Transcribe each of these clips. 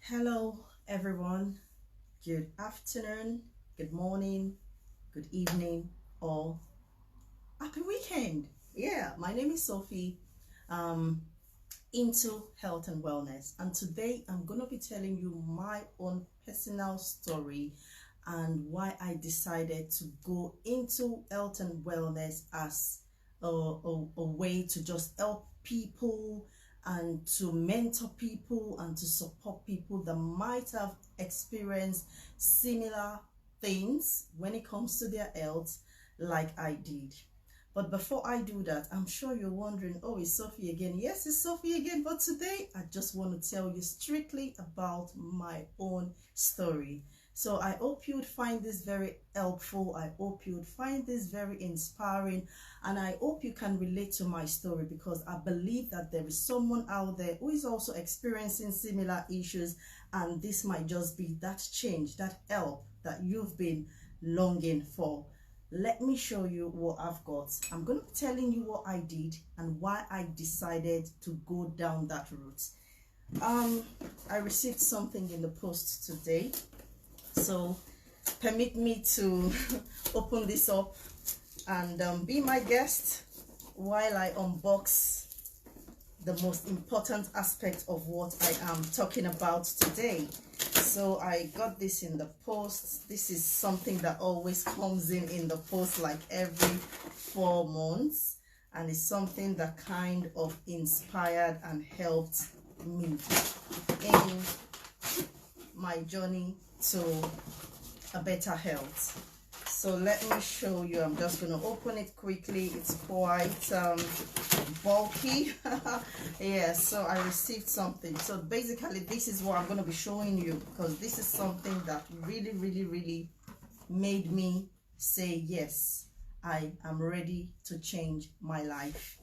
Hello, everyone. Good afternoon, good morning, good evening, or happy weekend. Yeah, my name is Sophie, um, into health and wellness. And today I'm going to be telling you my own personal story and why I decided to go into health and wellness as a way to just help people and to mentor people and to support people that might have experienced similar things when it comes to their health like I did. But before I do that, I'm sure you're wondering, oh, it's Sophie again. Yes, it's Sophie again. But today, I just want to tell you strictly about my own story. So I hope you'd find this very helpful. I hope you'd find this very inspiring. And I hope you can relate to my story because I believe that there is someone out there who is also experiencing similar issues. And this might just be that change, that help that you've been longing for. Let me show you what I've got. I'm going to be telling you what I did and why I decided to go down that route. I received something in the post today, so permit me to open this up and be my guest while I unbox the most important aspect of what I am talking about today. So I got this in the post. This is something that always comes in the post like every 4 months, and it's something that kind of inspired and helped me in my journey to a better health. So let me show you. I'm just going to open it quickly. It's quite bulky. Yeah, so I received something. So basically this is what I'm going to be showing you, because this is something that really made me say yes, I am ready to change my life.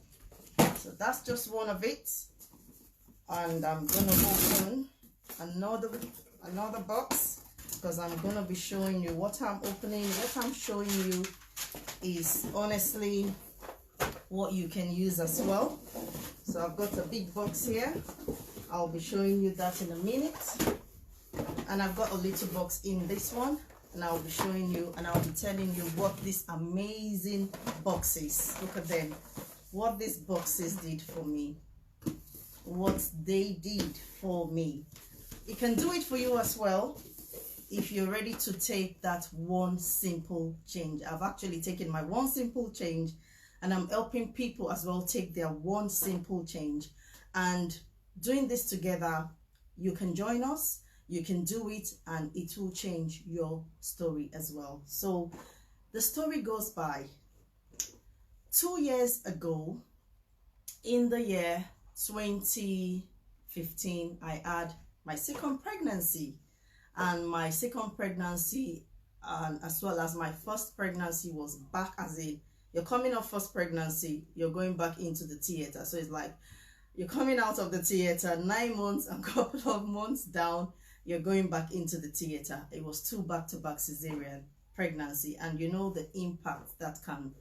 So that's just one of it, and I'm going to open another box, because I'm going to be showing you what I'm opening. What I'm showing you is honestly what you can use as well. So I've got a big box here. I'll be showing you that in a minute. And I've got a little box in this one, and I'll be showing you and I'll be telling you what these amazing boxes, look at them, what these boxes did for me, what they did for me. It can do it for you as well if you're ready to take that one simple change. I've actually taken my one simple change, and I'm helping people as well take their one simple change. And doing this together, you can join us, you can do it, and it will change your story as well. So the story goes by 2 years ago, in the year 2015, I had my second pregnancy. And my second pregnancy, as well as my first pregnancy, was back, as in you're coming off first pregnancy, you're going back into the theater. So it's like you're coming out of the theater 9 months and a couple of months down, you're going back into the theater. It was 2 back-to-back cesarean pregnancy, and you know the impact that can,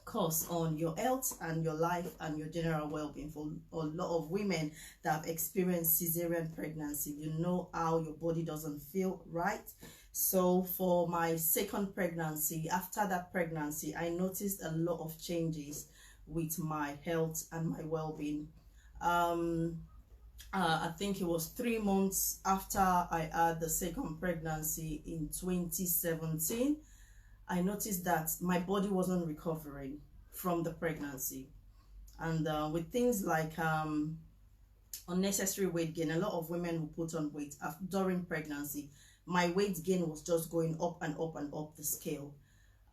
cause on your health and your life and your general well-being. For a lot of women that have experienced cesarean pregnancy, you know how your body doesn't feel right. So for my second pregnancy, after that pregnancy, I noticed a lot of changes with my health and my well-being. I think it was 3 months after I had the second pregnancy in 2017, I noticed that my body wasn't recovering from the pregnancy. And with things like unnecessary weight gain, a lot of women who put on weight during pregnancy, my weight gain was just going up and up and up the scale.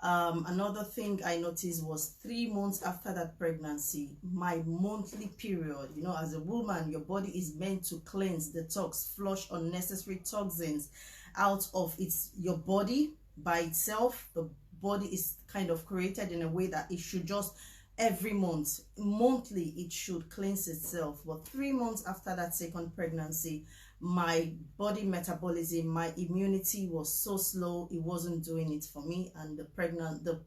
Another thing I noticed was 3 months after that pregnancy, my monthly period, as a woman, your body is meant to cleanse, detox, flush unnecessary toxins out of your body by itself. The body is kind of created in a way that it should just every monthly it should cleanse itself. But 3 months after that second pregnancy, my body metabolism, my immunity was so slow, it wasn't doing it for me, and the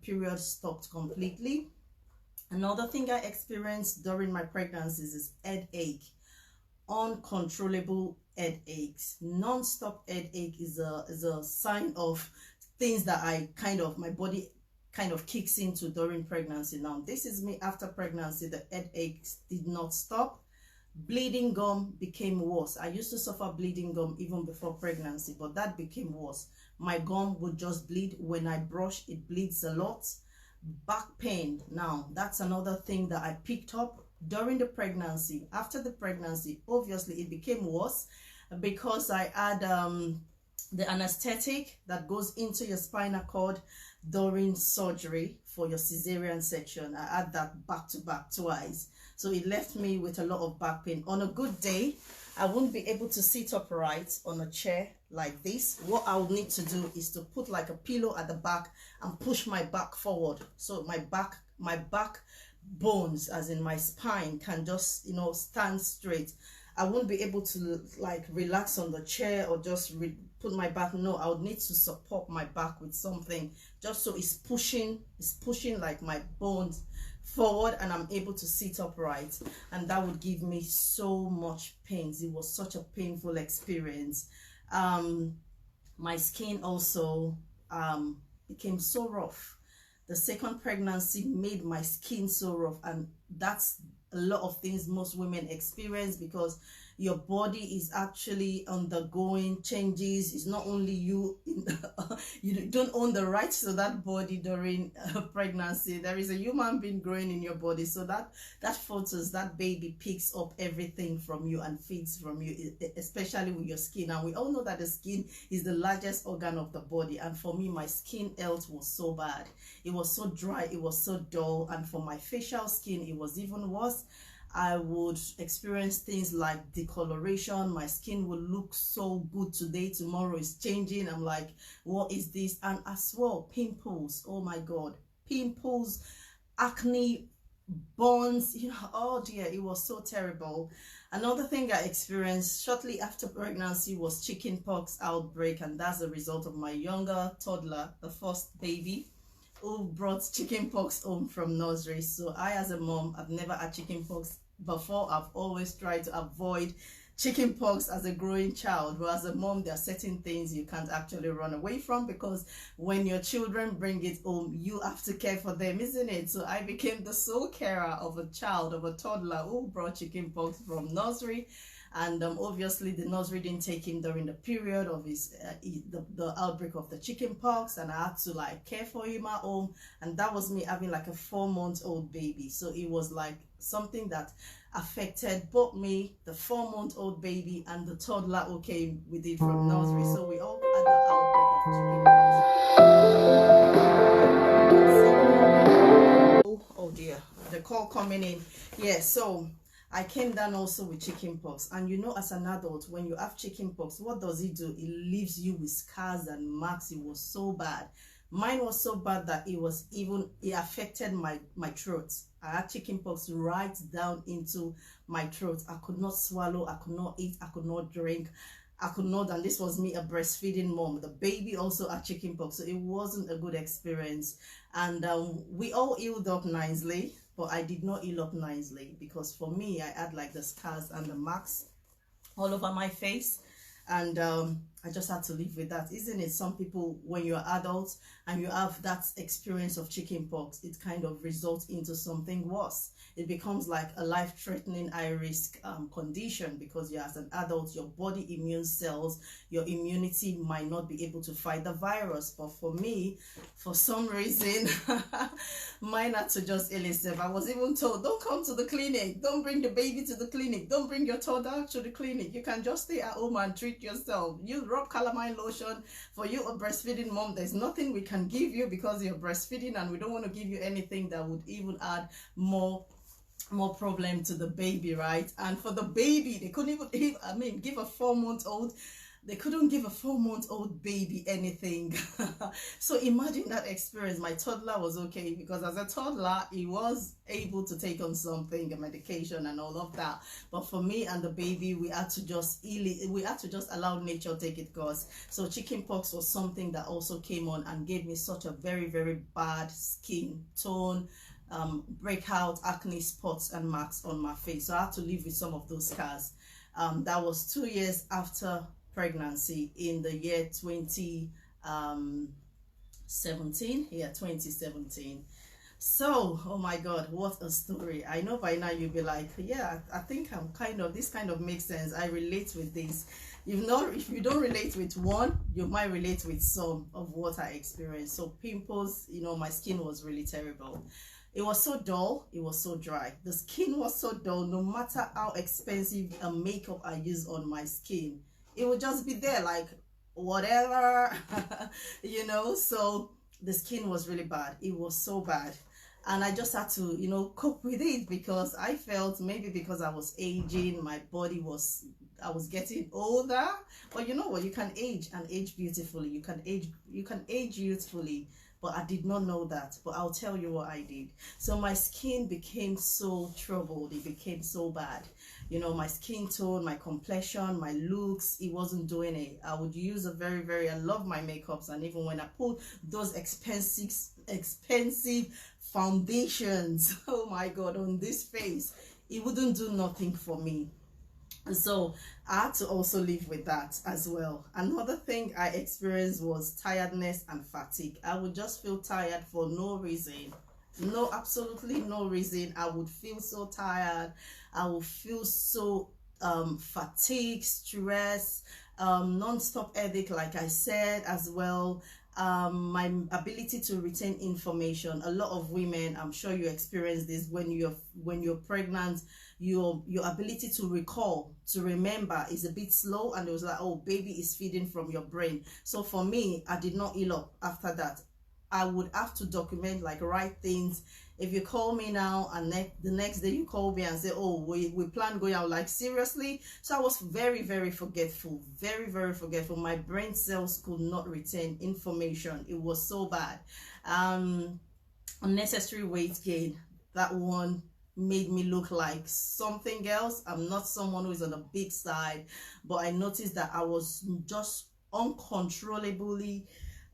period stopped completely. Another thing I experienced during my pregnancies is headache uncontrollable headaches. Non-stop headache is a sign of things that my body kind of kicks into during pregnancy. Now this is me after pregnancy. The headaches did not stop. Bleeding gum became worse. I used to suffer bleeding gum even before pregnancy, but that became worse. My gum would just bleed. When I brush, it bleeds a lot. Back pain. Now that's another thing that I picked up during the pregnancy. After the pregnancy, obviously it became worse because I had the anesthetic that goes into your spinal cord during surgery for your cesarean section. I had that back to back twice, so it left me with a lot of back pain. On a good day, I wouldn't be able to sit upright on a chair like this. What I would need to do is to put like a pillow at the back and push my back forward, so my back bones, as in my spine, can just, you know, stand straight. I won't be able to like relax on the chair or just put my back. No, I would need to support my back with something, just so it's pushing like my bones forward and I'm able to sit upright, and that would give me so much pain. It was such a painful experience. My skin also became so rough. The second pregnancy made my skin so rough, and that's a lot of things most women experience, because your body is actually undergoing changes. It's not only you, you don't own the rights to that body during pregnancy. There is a human being growing in your body, so that fetus, that baby, picks up everything from you and feeds from you, especially with your skin. And we all know that the skin is the largest organ of the body, and for me, my skin health was so bad. It was so dry, it was so dull, and for my facial skin, it was even worse. I would experience things like discoloration. My skin will look so good today, tomorrow is changing. I'm like, what is this? And as well, pimples. Oh my God, pimples, acne, burns, you know, oh dear, it was so terrible. Another thing I experienced shortly after pregnancy was chickenpox outbreak, and that's a result of my younger toddler, the first baby, who brought chickenpox home from nursery. So I, as a mom, I've never had chickenpox before. I've always tried to avoid chickenpox as a growing child, but as a mom, there are certain things you can't actually run away from, because when your children bring it home, you have to care for them, isn't it? So I became the sole carer of a child, of a toddler who brought chickenpox from nursery. And obviously the nursery didn't take him during the period of his the outbreak of the chickenpox, and I had to like care for him at home. And that was me having like a 4-month-old baby, so it was like something that affected both me, the 4-month-old baby, and the toddler who came with it from nursery. So we all had the outbreak of chickenpox. Oh dear, the call coming in. Yeah, so I came down also with chickenpox. And you know, as an adult, when you have chickenpox, what does it do? It leaves you with scars and marks. It was so bad. Mine was so bad that it affected my throat. I had chickenpox right down into my throat. I could not swallow, I could not eat, I could not drink, I could not, and this was me, a breastfeeding mom. The baby also had chickenpox, so it wasn't a good experience. And we all healed up nicely, but I did not heal up nicely, because for me, I had like the scars and the marks all over my face. And I just had to live with that, isn't it? Some people, when you're adults and you have that experience of chickenpox, it kind of results into something worse. It becomes like a life-threatening high-risk condition, because you're, as an adult, your body immune cells, your immunity might not be able to fight the virus. But for me, for some reason, mine had to just heal itself. I was even told, don't come to the clinic, don't bring the baby to the clinic, don't bring your toddler to the clinic. You can just stay at home and treat yourself. You rub calamine lotion. For you, a breastfeeding mom, there's nothing we can give you because you're breastfeeding, and we don't want to give you anything that would even add more problem to the baby, right? And for the baby, they couldn't even give a 4-month-old. They couldn't give a 4-month-old baby anything. So imagine that experience. My toddler was okay, because as a toddler, he was able to take on something, a medication and all of that. But for me and the baby, we had to just heal it. We had to just allow nature take its course. So chickenpox was something that also came on and gave me such a very, very bad skin tone, breakout, acne spots and marks on my face. So I had to live with some of those scars. That was 2 years after pregnancy in the year 2017. Yeah, 2017. So, oh my God, what a story. I know by now you'll be like, yeah, I think I'm this kind of makes sense. I relate with this. If you don't relate with one, you might relate with some of what I experienced. So pimples, my skin was really terrible. It was so dull, it was so dry. The skin was so dull, no matter how expensive a makeup I use on my skin, it would just be there like whatever, so the skin was really bad. It was so bad. And I just had to, cope with it because I felt maybe because I was aging, I was getting older. But you know what? You can age and age beautifully. You can age youthfully. But I did not know that. But I'll tell you what I did. So my skin became so troubled. It became so bad. My skin tone, my complexion, my looks, it wasn't doing it. I would use I love my makeups, and even when I put those expensive foundations, oh my God, on this face, it wouldn't do nothing for me. And so I had to also live with that as well. Another thing I experienced was tiredness and fatigue. I would just feel tired for no reason. Absolutely no reason. I would feel so tired. I would feel so fatigued, stress, non-stop headache, like I said as well. My ability to retain information. A lot of women, I'm sure you experience this when you're pregnant. Your ability to recall, to remember is a bit slow, and it was like, oh, baby is feeding from your brain. So for me, I did not heal up after that. I would have to document, like write things. If you call me now and the next day you call me and say, oh, we plan going out, like seriously. So I was very, very forgetful, very, very forgetful. My brain cells could not retain information. It was so bad. Unnecessary weight gain, that one made me look like something else. I'm not someone who is on the big side, but I noticed that I was just uncontrollably,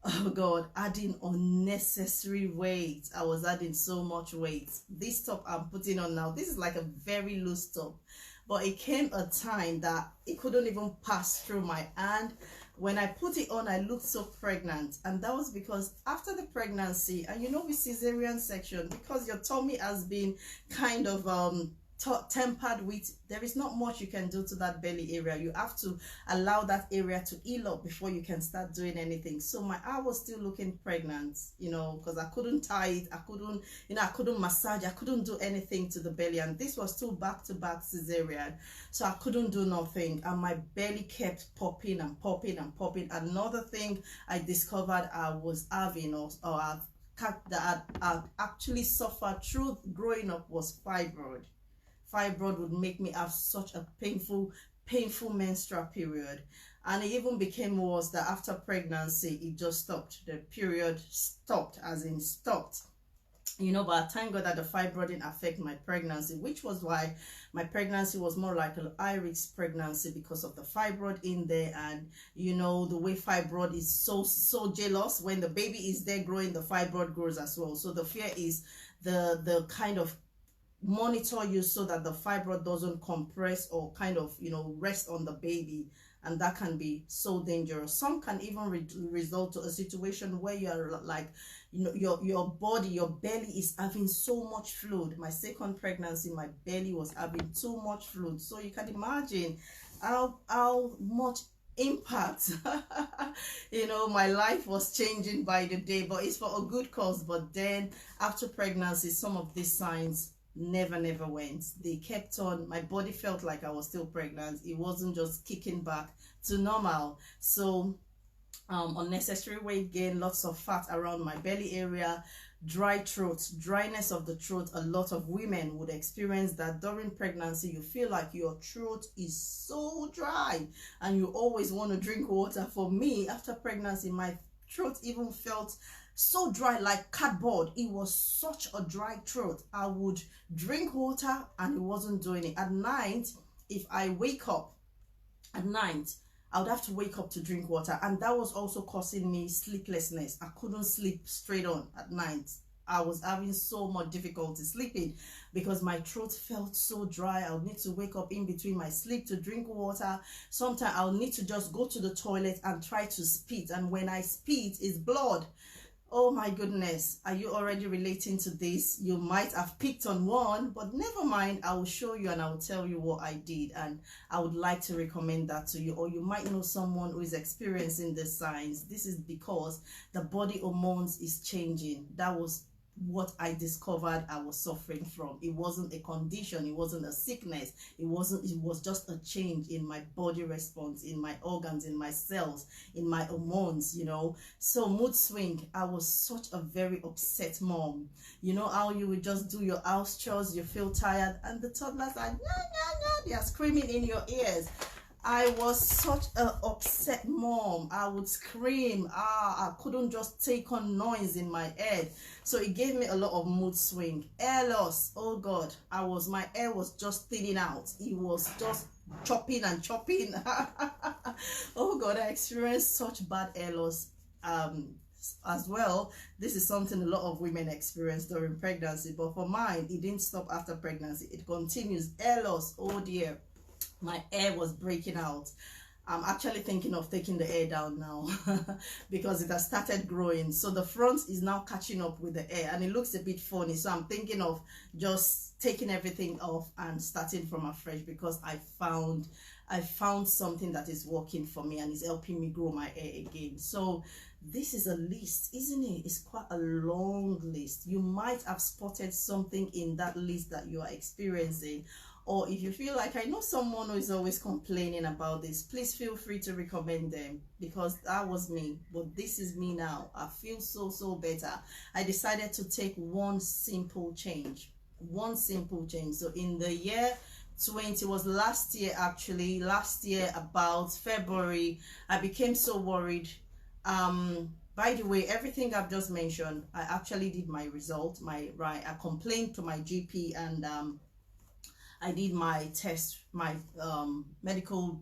oh God, adding unnecessary weight. I was adding so much weight. This top I'm putting on now, this is like a very loose top, but it came a time that it couldn't even pass through my hand. When I put it on, I looked so pregnant, and that was because after the pregnancy, and with cesarean section, because your tummy has been kind of tempered with, there is not much you can do to that belly area. You have to allow that area to heal up before you can start doing anything. So I was still looking pregnant, because I couldn't tie it, I couldn't massage, I couldn't do anything to the belly, and this was still back-to-back cesarean, so I couldn't do nothing, and my belly kept popping and popping and popping. Another thing I discovered I was having, or that I actually suffered through growing up, was fibroid. Fibroid would make me have such a painful menstrual period, and it even became worse that after pregnancy it just stopped. The period stopped, as in stopped. But thank God that the fibroid didn't affect my pregnancy, which was why my pregnancy was more like a high-risk pregnancy, because of the fibroid in there. And the way fibroid is so jealous, when the baby is there growing, the fibroid grows as well. So the fear is the kind of monitor you so that the fibroid doesn't compress or kind of rest on the baby, and that can be so dangerous. Some can even result to a situation where you're like, your body, your belly is having so much fluid. My second pregnancy, my belly was having too much fluid, so you can imagine how much impact my life was changing by the day. But it's for a good cause. But then after pregnancy, some of these signs never went. They kept on. My body felt like I was still pregnant. It wasn't just kicking back to normal. So unnecessary weight gain, lots of fat around my belly area, dry throat, dryness of the throat. A lot of women would experience that during pregnancy. You feel like your throat is so dry and you always want to drink water. For me, after pregnancy, my throat even felt so dry, like cardboard. It was such a dry throat. I would drink water and it wasn't doing it. At night, if I wake up at night, I would have to wake up to drink water, and that was also causing me sleeplessness. I couldn't sleep straight on at night. I was having so much difficulty sleeping because my throat felt so dry. I'll need to wake up in between my sleep to drink water. Sometimes I'll need to just go to the toilet and try to spit, and when I spit, it's blood. Oh my goodness, are you already relating to this? You might have picked on one, but never mind. I will show you and I will tell you what I did, and I would like to recommend that to you. Or you might know someone who is experiencing the signs. This is because the body hormones is changing. That was what I discovered I was suffering from. It wasn't a condition, it wasn't a sickness, it was just a change in my body response, in my organs, in my cells, in my hormones, you know. So mood swing, I was such a very upset mom. You know how you would just do your house chores, you feel tired, and the toddlers are they are screaming in your ears. I was such an upset mom. I would scream. I couldn't just take on noise in my head. So it gave me a lot of mood swing. Hair loss. Oh God. My hair was just thinning out. It was just chopping and chopping. Oh God, I experienced such bad hair loss as well. This is something a lot of women experience during pregnancy, but for mine, it didn't stop after pregnancy. It continues. Hair loss. Oh dear. My hair was breaking out. I'm actually thinking of taking the hair down now because it has started growing. So the front is now catching up with the hair and it looks a bit funny. So I'm thinking of just taking everything off and starting from afresh, because I found something that is working for me and is helping me grow my hair again. So this is a list, isn't it? It's quite a long list. You might have spotted something in that list that you are experiencing. Or if you feel like, I know someone who is always complaining about this, please feel free to recommend them, because that was me. But this is me now. I feel so better. I decided to take one simple change. One simple change. So in the year 20, was last year actually, last year about February, I became so worried. By the way, everything I've just mentioned, I actually did my result. I complained to my GP, and I did my test, my medical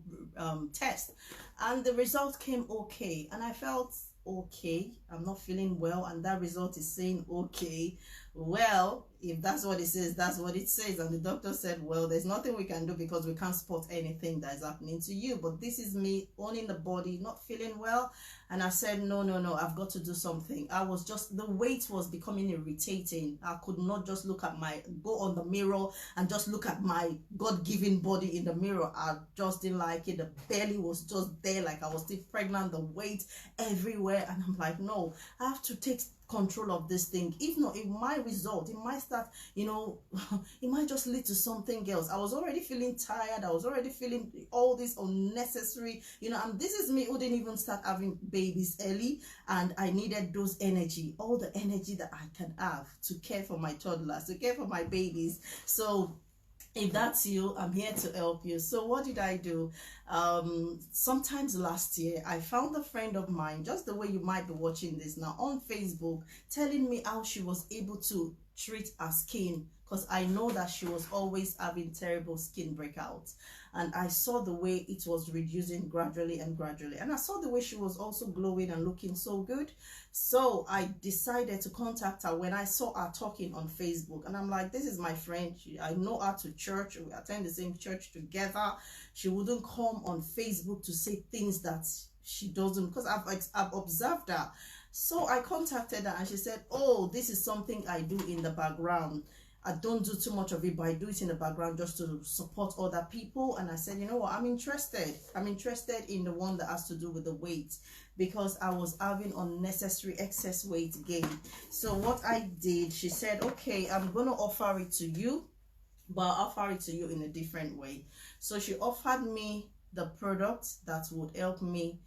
test, and the result came okay, and I felt okay. I'm not feeling well, and that result is saying okay. Well, if that's what it says, that's what it says. And the doctor said, well, there's nothing we can do because we can't spot anything that is happening to you. But this is me owning the body, not feeling well. And I said, no, I've got to do something. The weight was becoming irritating. I could not just go on the mirror and just look at my God-given body in the mirror. I just didn't like it. The belly was just there like I was still pregnant, the weight everywhere. And I'm like, no, I have to take control of this thing. If not, it might start, it might just lead to something else. I was already feeling tired. I was already feeling all this unnecessary, and this is me who didn't even start having babies early, and I needed all the energy that I can have to care for my toddlers, to care for my babies. So if that's you, I'm here to help you. So what did I do? Sometimes last year, I found a friend of mine, just the way you might be watching this now, on Facebook, telling me how she was able to treat her skin, because I know that she was always having terrible skin breakouts. And I saw the way it was reducing gradually, and I saw the way she was also glowing and looking so good. So I decided to contact her when I saw her talking on Facebook. And I'm like, this is my friend. I know her to church. We attend the same church together. She wouldn't come on Facebook to say things that she doesn't, because I've observed her. So I contacted her and she said, oh, this is something I do in the background. I don't do too much of it, but I do it in the background just to support other people. And I said, you know what, I'm interested in the one that has to do with the weight, because I was having unnecessary excess weight gain. So what I did, she said, okay, I'm going to offer it to you, but I'll offer it to you in a different way. So she offered me the product that would help me,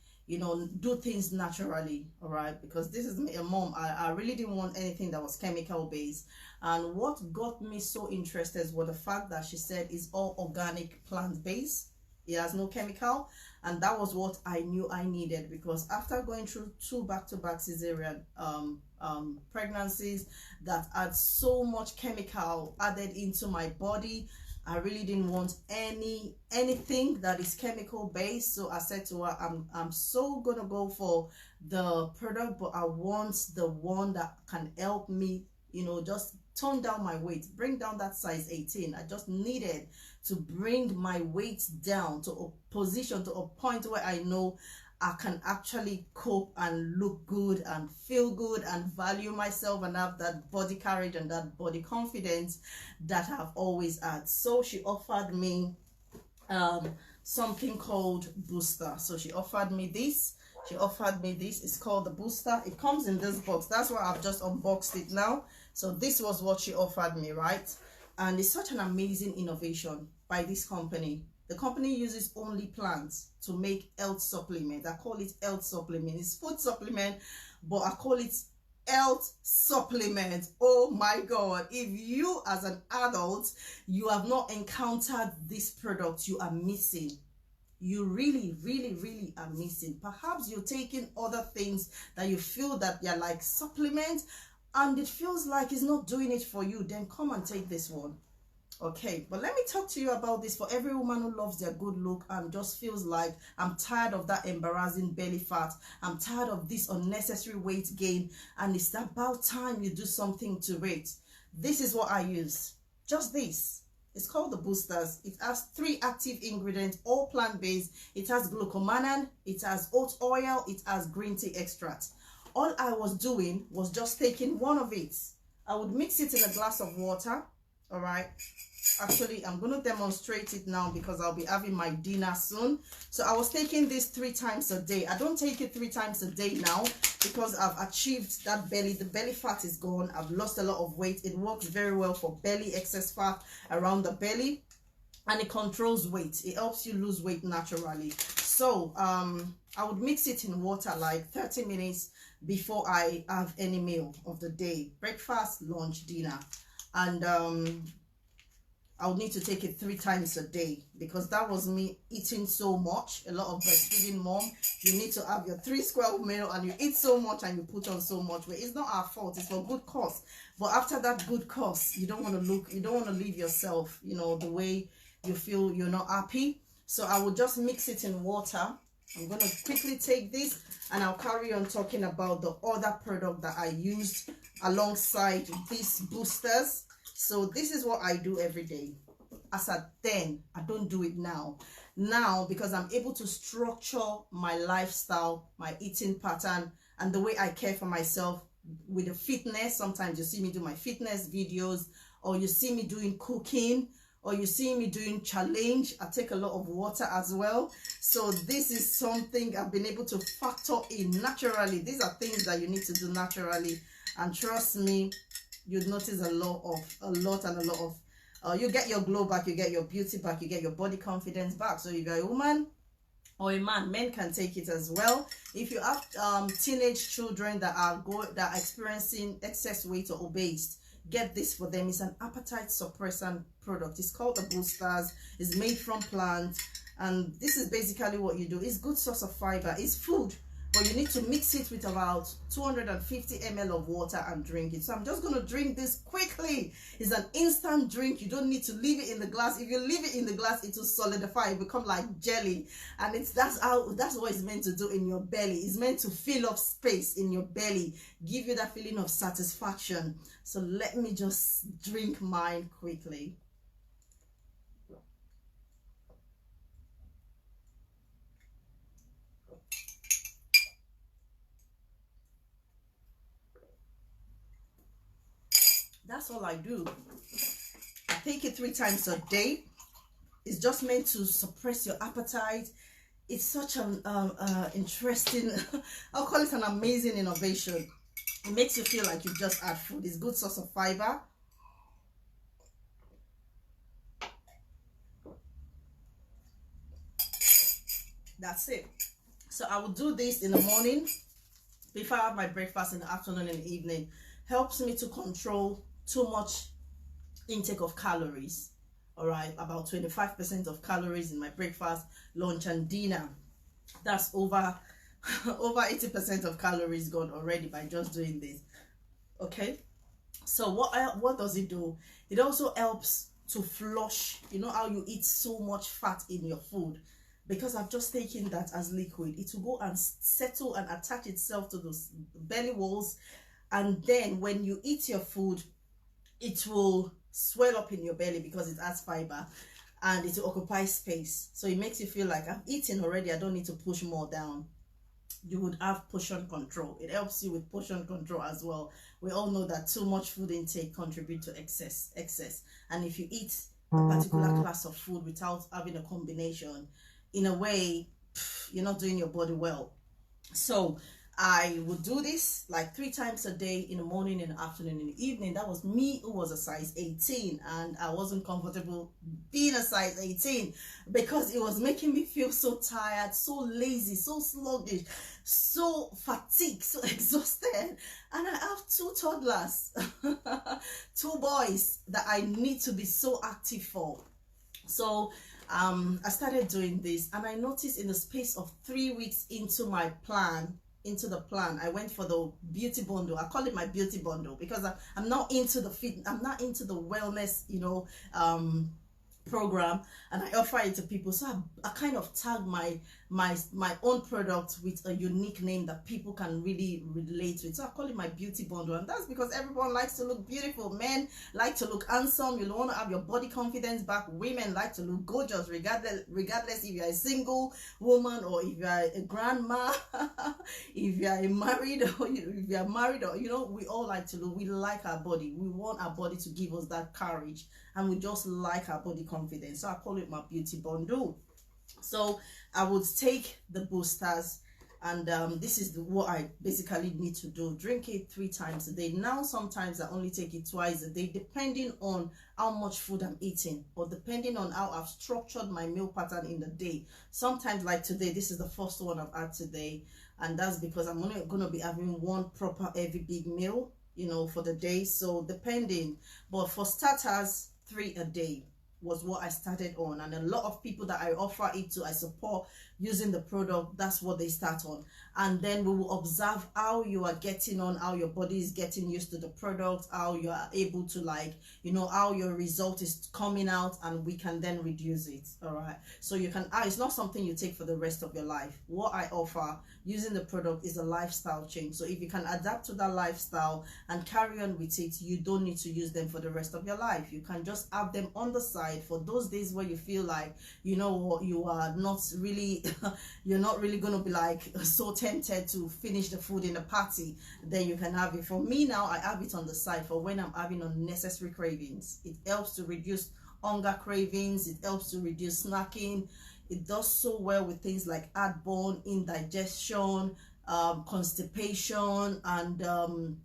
do things naturally, all right? Because this is me, a mom. I really didn't want anything that was chemical based. And what got me so interested was the fact that she said it's all organic, plant based. It has no chemical. And that was what I knew I needed, because after going through 2 back-to-back cesarean pregnancies that had so much chemical added into my body, I really didn't want anything that is chemical based. So I said to her, I'm so gonna go for the product, but I want the one that can help me you know, just tone down my weight, bring down that size 18. I just needed to bring my weight down to a position, to a point where I know I can actually cope and look good and feel good and value myself and have that body courage and that body confidence that I've always had. So she offered me something called Booster. So she offered me this. It's called the Booster. It comes in this box. That's why I've just unboxed it now. So this was what she offered me, right? And it's such an amazing innovation by this company. The company uses only plants to make health supplement. I call it health supplement. It's food supplement, but I call it health supplement. Oh my God. If you as an adult, you have not encountered this product, you are missing. You really, really, really are missing. Perhaps you're taking other things that you feel that they're like supplement and it feels like it's not doing it for you. Then come and take this one. Okay, but let me talk to you about this for every woman who loves their good look and just feels like, I'm tired of that embarrassing belly fat. I'm tired of this unnecessary weight gain, and it's about time you do something to it. This is what I use. Just this. It's called the Boosters. It has 3 active ingredients, all plant-based. It has glucomannan, it has oat oil, it has green tea extract. All I was doing was just taking one of it. I would mix it in a glass of water. All right, actually I'm going to demonstrate it now because I'll be having my dinner soon. So I was taking this 3 times a day. I don't take it 3 times a day now because I've achieved that belly. The belly fat is gone. I've lost a lot of weight. It works very well for belly, excess fat around the belly, and it controls weight. It helps you lose weight naturally. So I would mix it in water like 30 minutes before I have any meal of the day, breakfast, lunch, dinner. And I would need to take it 3 times a day because that was me eating so much. A lot of breastfeeding mom, you need to have your 3 square meal and you eat so much and you put on so much weight. It's not our fault, it's for good cause. But after that good cause, you don't want to look, you don't want to leave yourself, you know, the way you feel you're not happy. So I will just mix it in water. I'm going to quickly take this and I'll carry on talking about the other product that I used alongside these boosters. So this is what I do every day. As at then, I don't do it now. Now, because I'm able to structure my lifestyle, my eating pattern, and the way I care for myself with the fitness. Sometimes you see me do my fitness videos, or you see me doing cooking, or you see me doing challenge. I take a lot of water as well. So this is something I've been able to factor in naturally. These are things that you need to do naturally. And trust me, you'd notice a lot of, you get your glow back, you get your beauty back, you get your body confidence back. So if you're a woman or a man, men can take it as well. If you have teenage children that are experiencing excess weight or obese, get this for them. It's an appetite suppressant product. It's called the Boosters. It's made from plants, and this is basically what you do. It's good source of fiber. It's food, but you need to mix it with about 250 ml of water and drink it. So I'm just going to drink this quickly. It's an instant drink. You don't need to leave it in the glass. If you leave it in the glass, it will solidify, it become like jelly. And that's what it's meant to do in your belly. It's meant to fill up space in your belly, give you that feeling of satisfaction. So let me just drink mine quickly. That's all I do. I take it 3 times a day. It's just meant to suppress your appetite. It's such an interesting, I'll call it an amazing innovation. It makes you feel like you've just had food. It's good source of fiber. That's it. So I will do this in the morning before I have my breakfast, in the afternoon and the evening. Helps me to control too much intake of calories. All right, about 25% of calories in my breakfast, lunch and dinner. That's over 80% of calories gone already by just doing this. Okay, so what does it do? It also helps to flush. You know how you eat so much fat in your food? Because I've just taken that as liquid, it will go and settle and attach itself to those belly walls and then when you eat your food, it will swell up in your belly because it has fiber, and it will occupy space. So it makes you feel like I've eaten already, I don't need to push more down. You would have portion control. It helps you with portion control as well. We all know that too much food intake contributes to excess. And if you eat a particular class of food without having a combination, in a way, you're not doing your body well. So I would do this like 3 times a day, in the morning, in the afternoon, in the evening. That was me, who was a size 18, and I wasn't comfortable being a size 18 because it was making me feel so tired, so lazy, so sluggish, so fatigued, so exhausted. And I have 2 toddlers, 2 boys that I need to be so active for. So I started doing this, and I noticed in the space of 3 weeks into my plan, I went for the beauty bundle. I call it my beauty bundle because I'm not into the fit, I'm not into the wellness, program, and I offer it to people. So I kind of tag my own product with a unique name that people can really relate with. So I call it my beauty bundle, and that's because everyone likes to look beautiful. Men like to look handsome. You want to have your body confidence back. Women like to look gorgeous, regardless if you're a single woman or if you're a grandma, if you're married, or if you're married, or we all like to look. We like our body. We want our body to give us that courage, and we just like our body confidence. So I call it my beauty bundle. So I would take the boosters, and this is what I basically need to do. Drink it 3 times a day. Now sometimes I only take it twice a day, depending on how much food I'm eating, or depending on how I've structured my meal pattern in the day. Sometimes, like today, this is the first one I've had today, and that's because I'm only going to be having one proper heavy big meal, for the day. So depending, but for starters, 3 a day was what I started on, and a lot of people that I offer it to, I support using the product, that's what they start on. And then we will observe how you are getting on, how your body is getting used to the product, how you are able to how your result is coming out, and we can then reduce it. All right, so you can it's not something you take for the rest of your life. What I offer using the product is a lifestyle change. So if you can adapt to that lifestyle and carry on with it, you don't need to use them for the rest of your life. You can just have them on the side for those days where you feel like you are not really you're not really going to be like so tempted to finish the food in a party. Then you can have it. For me now, I have it on the side for when I'm having unnecessary cravings. It helps to reduce hunger cravings. It helps to reduce snacking. It does so well with things like heartburn, indigestion, constipation, and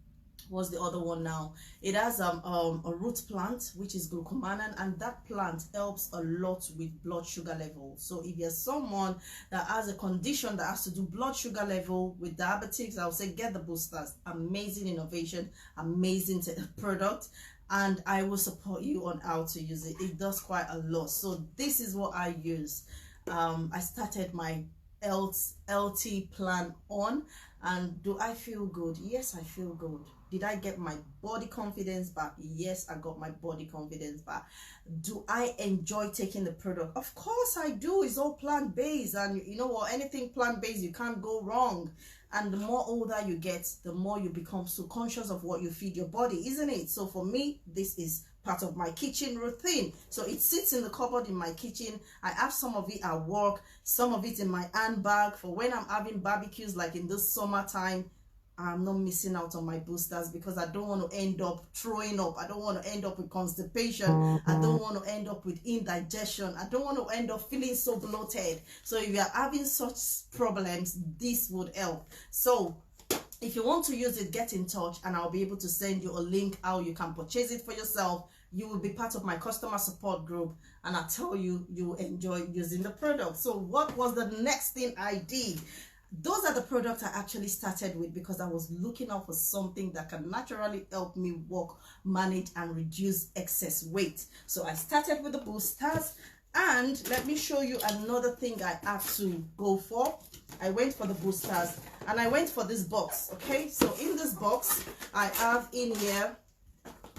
what's the other one now? It has a root plant, which is glucomannan, and that plant helps a lot with blood sugar level. So if you're someone that has a condition that has to do blood sugar level with diabetics, I would say get the boosters. Amazing innovation, amazing product, and I will support you on how to use it. It does quite a lot. So this is what I use. I started my LT plan on, and do I feel good? Yes, I feel good. Did I get my body confidence back? Yes, I got my body confidence back. Do I enjoy taking the product? Of course I do. It's all plant-based, and you know what, anything plant-based, you can't go wrong. And the more older you get, the more you become so conscious of what you feed your body, isn't it? So for me, this is part of my kitchen routine. So it sits in the cupboard in my kitchen. I have some of it at work, some of it in my handbag for when I'm having barbecues, like in this summertime. I'm not missing out on my boosters because I don't want to end up throwing up. I don't want to end up with constipation. I don't want to end up with indigestion. I don't want to end up feeling so bloated. So if you're having such problems, this would help. So if you want to use it, get in touch, and I'll be able to send you a link how you can purchase it for yourself. You will be part of my customer support group, and I tell you, you will enjoy using the product. So what was the next thing I did? Those are the products I actually started with because I was looking out for something that can naturally help me walk, manage, and reduce excess weight. So I started with the boosters, and let me show you another thing I had to go for. I went for the boosters, and I went for this box. Okay, so in this box, I have in here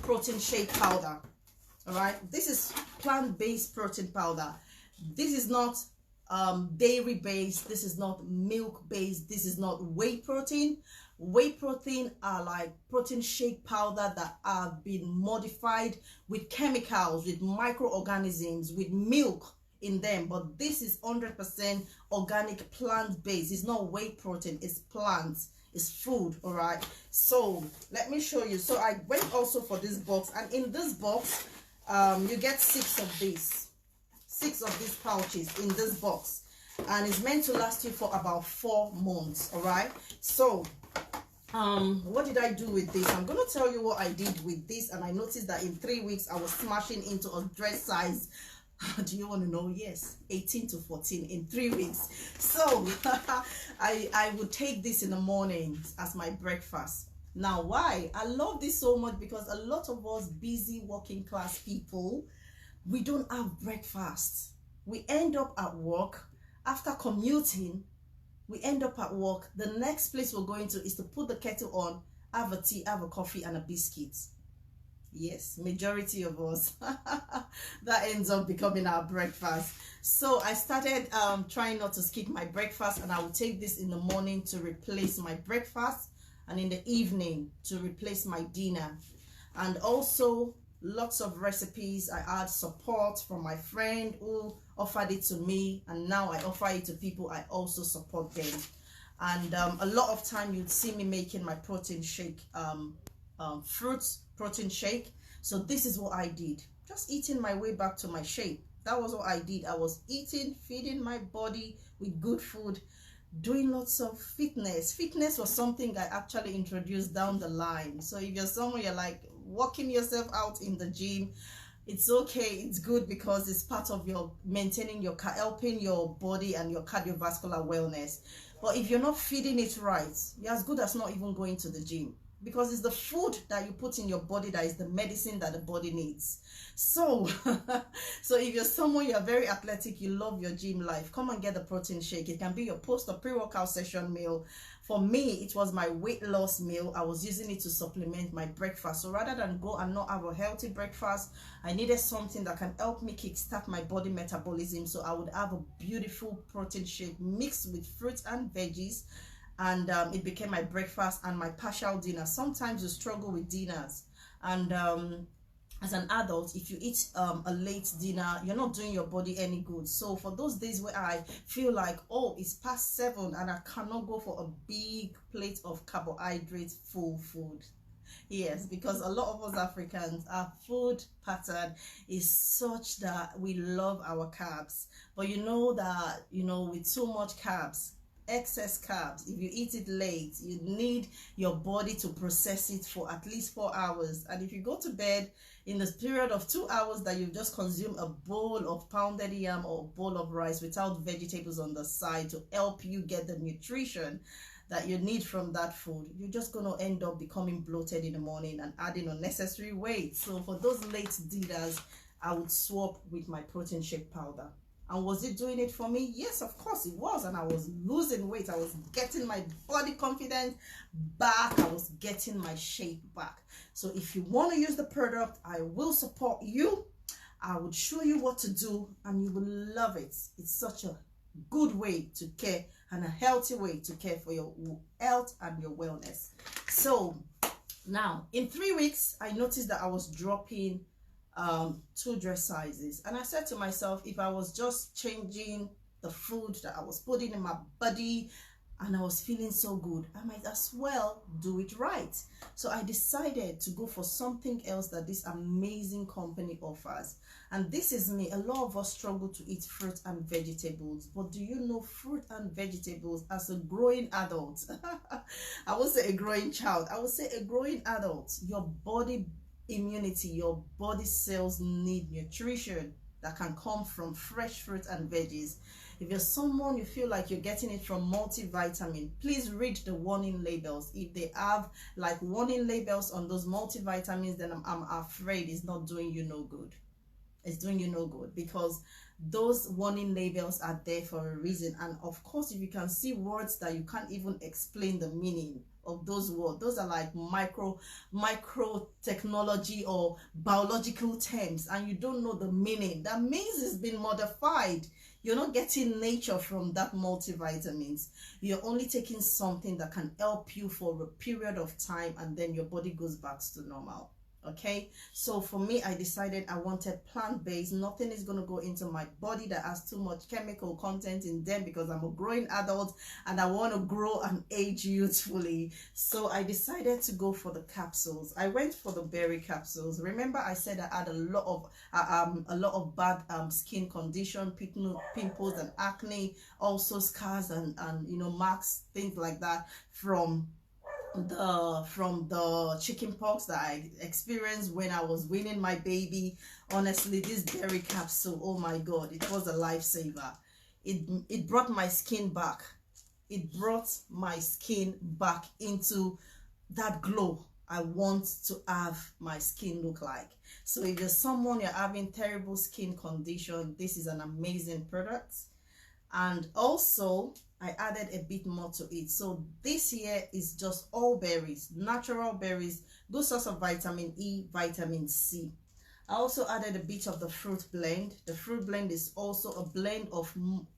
protein shake powder. All right, this is plant-based protein powder. This is not dairy based, this is not milk based, this is not whey protein, Whey protein are like protein shake powder that have been modified with chemicals, with microorganisms, with milk in them. But this is 100% organic, plant-based. It's not whey protein, it's plants, it's food. All right, so let me show you. So I went also for this box, and in this box you get 6 of these pouches in this box, and it's meant to last you for about 4 months. All right, so what did I do with this? I'm going to tell you what I did with this, and I noticed that in 3 weeks I was smashing into a dress size. Do you want to know? Yes, 18 to 14 in 3 weeks. So I would take this in the morning as my breakfast. Now, why? I love this so much because a lot of us busy working class people, we don't have breakfast. We end up at work. After commuting, we end up at work. The next place we're going to is to put the kettle on, have a tea, have a coffee, and a biscuit. Yes, majority of us. That ends up becoming our breakfast. So I started trying not to skip my breakfast, and I will take this in the morning to replace my breakfast, and in the evening to replace my dinner. And also lots of recipes. I had support from my friend who offered it to me, and now I offer it to people I also support them. And a lot of time you'd see me making my protein shake, fruits protein shake. So this is what I did, just eating my way back to my shape. That was what I did. I was eating, feeding my body with good food, doing lots of fitness. Was something I actually introduced down the line. So if you're someone, you're like working yourself out in the gym, it's okay, it's good, because it's part of your maintaining your, helping your body and your cardiovascular wellness. But if you're not feeding it right, you're as good as not even going to the gym, because it's the food that you put in your body that is the medicine that the body needs. So so if you're someone, you're very athletic, you love your gym life, come and get the protein shake. It can be your post or pre-workout session meal. For me, it was my weight loss meal. I was using it to supplement my breakfast. So rather than go and not have a healthy breakfast, I needed something that can help me kickstart my body metabolism. So I would have a beautiful protein shake mixed with fruits and veggies, and it became my breakfast and my partial dinner. Sometimes you struggle with dinners, and as an adult, if you eat a late dinner, you're not doing your body any good. So for those days where I feel like, oh, it's past 7 and I cannot go for a big plate of carbohydrates full food. Yes, because a lot of us Africans, our food pattern is such that we love our carbs. But you know that, with too much carbs, excess carbs, if you eat it late, you need your body to process it for at least 4 hours. And if you go to bed in this period of 2 hours that you've just consumed a bowl of pounded yam or a bowl of rice without vegetables on the side to help you get the nutrition that you need from that food, you're just going to end up becoming bloated in the morning and adding unnecessary weight. So for those late dinners, I would swap with my protein shake powder. And was it doing it for me? Yes, of course it was. And I was losing weight. I was getting my body confidence back. I was getting my shape back. So if you want to use the product, I will support you. I would show you what to do and you will love it. It's such a good way to care, and a healthy way to care for your health and your wellness. So now in 3 weeks, I noticed that I was dropping 2 dress sizes, and I said to myself, if I was just changing the food that I was putting in my body and I was feeling so good, I might as well do it right. So I decided to go for something else that this amazing company offers. And this is me. A lot of us struggle to eat fruit and vegetables, but do you know fruit and vegetables as a growing adult? I would say a growing child, I would say a growing adult, your body immunity, your body cells need nutrition that can come from fresh fruit and veggies. If you're someone you feel like you're getting it from multivitamin, please read the warning labels. If they have like warning labels on those multivitamins, then I'm afraid it's not doing you no good. It's doing you no good, because those warning labels are there for a reason. And of course, if you can see words that you can't even explain the meaning of those words. Those are like micro technology or biological terms, and you don't know the meaning. That means it's been modified. You're not getting nature from that multivitamins. You're only taking something that can help you for a period of time, and then your body goes back to normal. Okay, so for me, I decided I wanted plant-based. Nothing is going to go into my body that has too much chemical content in them, because I'm a growing adult and I want to grow and age youthfully. So I decided to go for the capsules. I went for the berry capsules. Remember, I said I had a lot of bad skin condition, pimples and acne, also scars and you know, marks, things like that from the chicken pox that I experienced when I was weaning my baby. Honestly, this berry capsule, oh my god, it was a lifesaver. It brought my skin back. It brought my skin back into that glow I want to have my skin look like. So if you're someone, you're having terrible skin condition, this is an amazing product. And also I added a bit more to it. So this here is just all berries, natural berries, good source of vitamin E, vitamin C. I also added a bit of the fruit blend. The fruit blend is also a blend of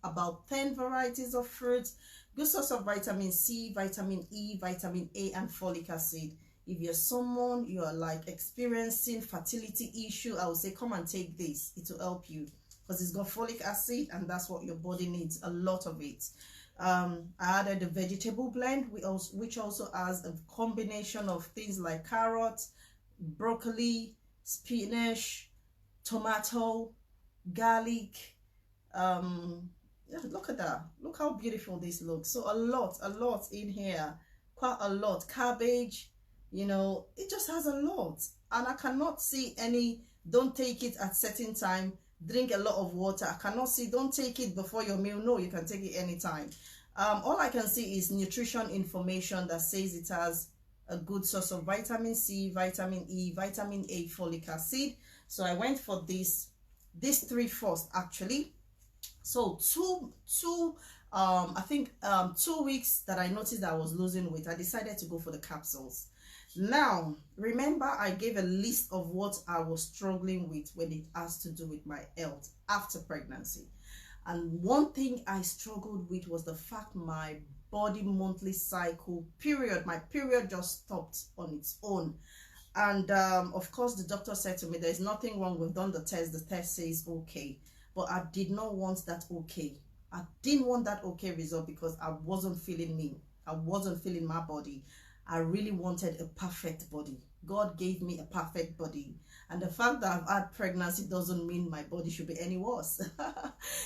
about 10 varieties of fruits, good source of vitamin C, vitamin E, vitamin A, and folic acid. If you're someone, you are like experiencing fertility issue, I would say come and take this. It will help you, because it's got folic acid, and that's what your body needs, a lot of it. I added a vegetable blend, which also has a combination of things like carrots, broccoli, spinach, tomato, garlic. Yeah, look at that. Look how beautiful this looks. So a lot in here, quite a lot. Cabbage, you know, it just has a lot. And I cannot see any, don't take it at certain time, drink a lot of water. I cannot see, don't take it before your meal. No, you can take it anytime. All I can see is nutrition information that says it has a good source of vitamin C, vitamin E, vitamin A, folic acid. So I went for these three first actually. So I think 2 weeks that I noticed that I was losing weight, I decided to go for the capsules. Now, remember, I gave a list of what I was struggling with when it has to do with my health after pregnancy. And one thing I struggled with was the fact my body monthly cycle period, my period just stopped on its own. And of course, the doctor said to me, there's nothing wrong. We've done the test says okay. But I did not want that okay. I didn't want that okay result, because I wasn't feeling me. I wasn't feeling my body. I really wanted a perfect body. God gave me a perfect body. And the fact that I've had pregnancy doesn't mean my body should be any worse.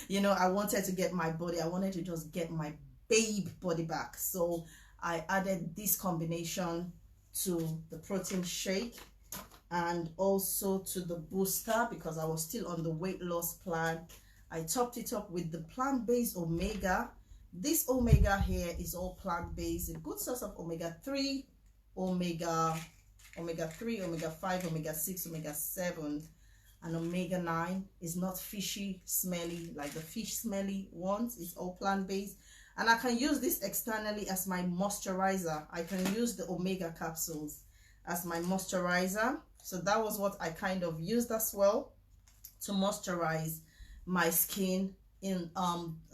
You know, I wanted to get my body. I wanted to just get my babe body back. So I added this combination to the protein shake and also to the booster, because I was still on the weight loss plan. I topped it up with the plant-based omega. This omega here is all plant-based, a good source of omega-3, omega-3, omega-5, omega-6, omega-7, and omega-9 is not fishy, smelly, like the fish smelly ones. It's all plant-based. And I can use this externally as my moisturizer. I can use the omega capsules as my moisturizer. So that was what I kind of used as well to moisturize my skin in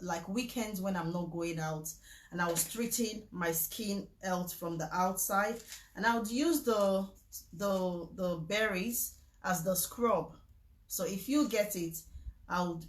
like weekends when I'm not going out, and I was treating my skin health from the outside. And I would use the berries as the scrub. So if you get it, I would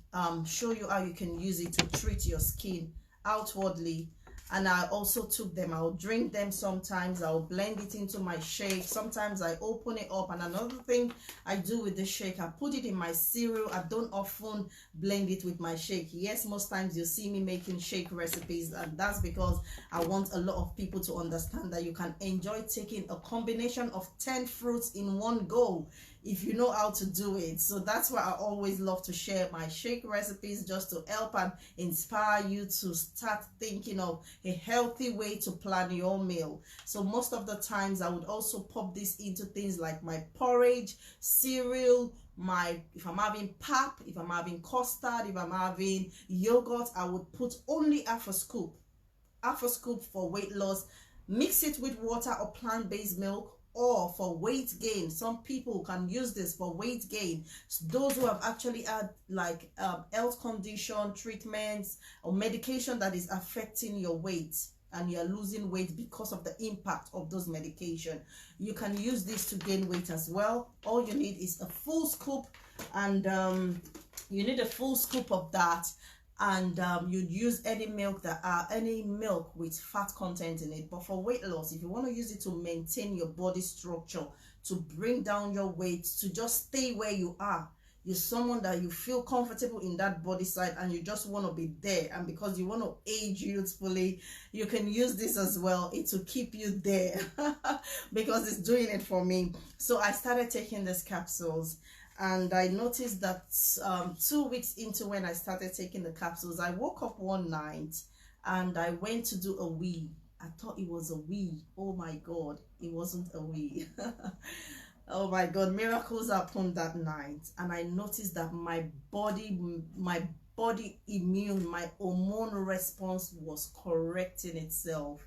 show you how you can use it to treat your skin outwardly. And I also took them, I'll drink them sometimes, I'll blend it into my shake, sometimes I open it up. And another thing I do with the shake, I put it in my cereal. I don't often blend it with my shake. Yes, most times you see me making shake recipes, and that's because I want a lot of people to understand that you can enjoy taking a combination of 10 fruits in one go if you know how to do it. So that's why I always love to share my shake recipes, just to help and inspire you to start thinking of a healthy way to plan your meal. So most of the times I would also pop this into things like my porridge, cereal, if I'm having pap, if I'm having custard, if I'm having yogurt, I would put only half a scoop for weight loss. Mix it with water or plant-based milk, or for weight gain. Some people can use this for weight gain. Those who have actually had like health condition, treatments, or medication that is affecting your weight, and you're losing weight because of the impact of those medication, you can use this to gain weight as well. All you need is a full scoop, and you need a full scoop of that. And you'd use any milk with fat content in it. But for weight loss, if you want to use it to maintain your body structure, to bring down your weight, to just stay where you are, you're someone that you feel comfortable in that body side and you just want to be there, and because you want to age youthfully, you can use this as well. It will keep you there because it's doing it for me. So I started taking these capsules, and I noticed that 2 weeks into when I started taking the capsules, I woke up one night and I went to do a wee. I thought it was a wee. Oh my God, it wasn't a wee. Oh my God, miracles happened that night. And I noticed that my body immune, my hormone response was correcting itself.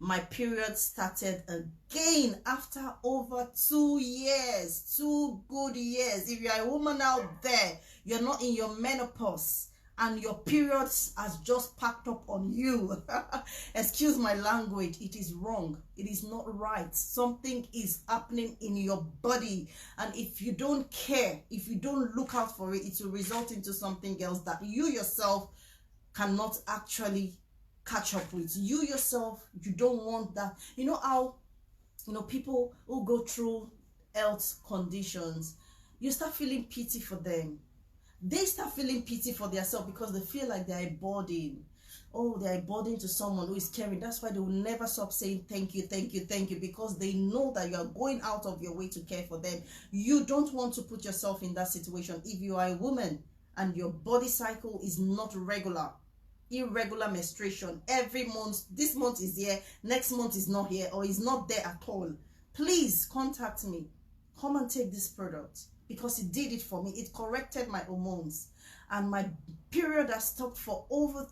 My period started again after over 2 years, 2 good years. If you're a woman out there, you're not in your menopause and your periods has just packed up on you. Excuse my language, it is wrong. It is not right. Something is happening in your body. And if you don't care, if you don't look out for it, it will result into something else that you yourself cannot actually catch up with. You yourself, you don't want that. You know how, people who go through health conditions, you start feeling pity for them. They start feeling pity for themselves because they feel like they're a burden. Oh, they're a burden to someone who is caring. That's why they will never stop saying thank you, thank you, thank you, because they know that you are going out of your way to care for them. You don't want to put yourself in that situation. If you are a woman and your body cycle is not regular, irregular menstruation every month, this month is here, next month is not here, or is not there at all, please contact me. Come and take this product, because it did it for me. It corrected my hormones, and my period has stopped for over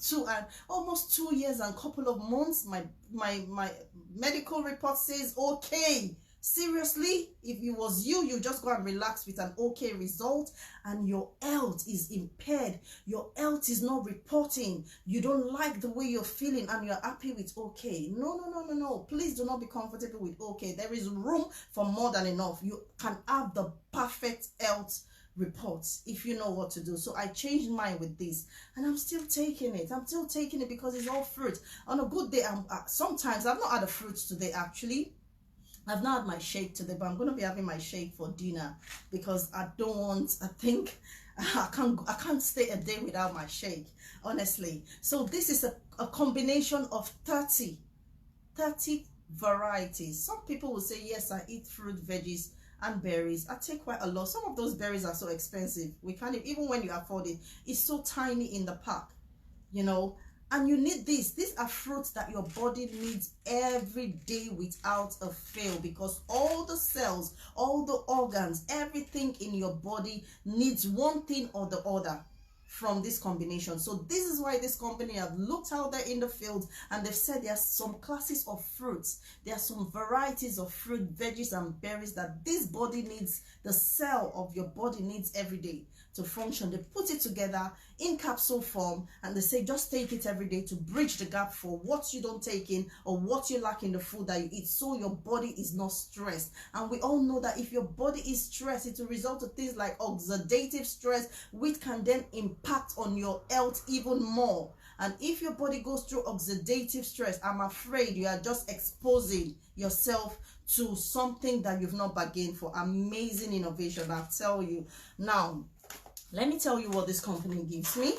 almost 2 years and a couple of months. My medical report says okay. Seriously, if it was you just go and relax with an okay result, and your health is impaired, your health is not reporting, you don't like the way you're feeling and you're happy with okay. No, please do not be comfortable with okay. There is room for more than enough. You can have the perfect health reports if you know what to do. So I changed mine with this, and I'm still taking it. I'm still taking it because it's all fruit. On a good day, sometimes I've not had a fruit today actually. I've not had my shake today, but I'm going to be having my shake for dinner, because I can't stay a day without my shake, honestly. So this is a combination of 30 varieties. Some people will say, yes, I eat fruit, veggies, and berries. I take quite a lot. Some of those berries are so expensive. We can't, even when you afford it, it's so tiny in the pack, And you need this. These are fruits that your body needs every day without a fail, because all the cells, all the organs, everything in your body needs one thing or the other from this combination. So this is why this company have looked out there in the field, and they've said there are some classes of fruits, there are some varieties of fruit, veggies, and berries that this body needs, the cell of your body needs every day to function. They put it together in capsule form, and they say just take it every day to bridge the gap for what you don't take in or what you lack in the food that you eat, so your body is not stressed. And we all know that if your body is stressed, it will result in things like oxidative stress, which can then impact on your health even more. And if your body goes through oxidative stress, I'm afraid you are just exposing yourself to something that you've not bargained for. Amazing innovation, I tell you. Now, let me tell you what this company gives me.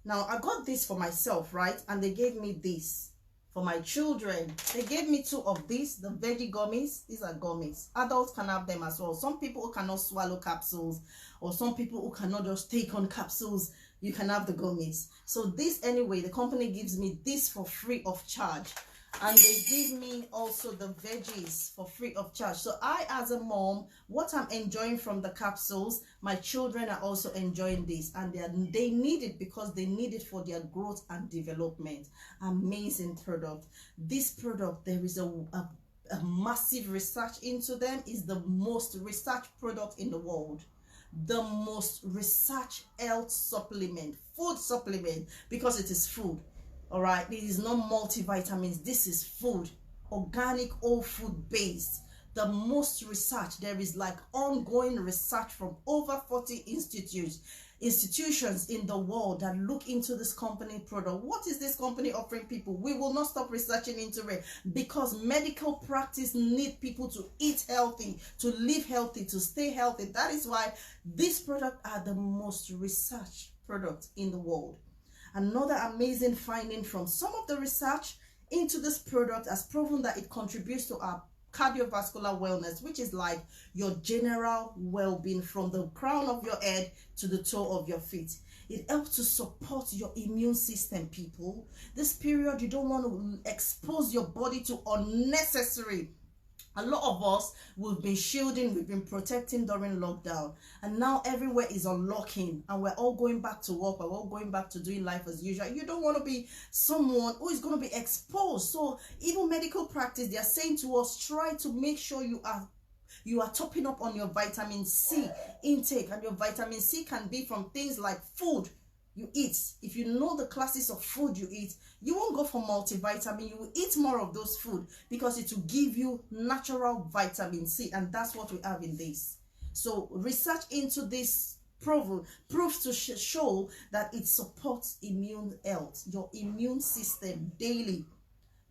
Now, I got this for myself, right? And they gave me this for my children. They gave me 2 of these, the veggie gummies. These are gummies. Adults can have them as well. Some people who cannot swallow capsules, or some people who cannot just take on capsules, you can have the gummies. So this, anyway, the company gives me this for free of charge. And they give me also the veggies for free of charge. So I, as a mom, what I'm enjoying from the capsules, my children are also enjoying this, and they need it because they need it for their growth and development. Amazing product. This product, there is a massive research into them. Is the most researched product in the world, the most researched health supplement, food supplement, because it is food. All right, it is not multivitamins. This is food, organic, whole food based. The most research. There is like ongoing research from over 40 institutions in the world that look into this company product. What is this company offering people? We will not stop researching into it, because medical practice need people to eat healthy, to live healthy, to stay healthy. That is why these products are the most researched products in the world. Another amazing finding from some of the research into this product has proven that it contributes to our cardiovascular wellness, which is like your general well-being from the crown of your head to the toe of your feet. It helps to support your immune system, people. This period, you don't want to expose your body to unnecessary. A lot of us, we've been shielding, we've been protecting during lockdown, and now everywhere is unlocking and we're all going back to work, we're all going back to doing life as usual. You don't want to be someone who is going to be exposed. So even medical practice, they are saying to us, try to make sure you are topping up on your vitamin C intake, and your vitamin C can be from things like food you eat. If you know the classes of food you eat, you won't go for multivitamin. You will eat more of those food because it will give you natural vitamin C, and that's what we have in this. So research into this proves to show that it supports immune health, your immune system daily,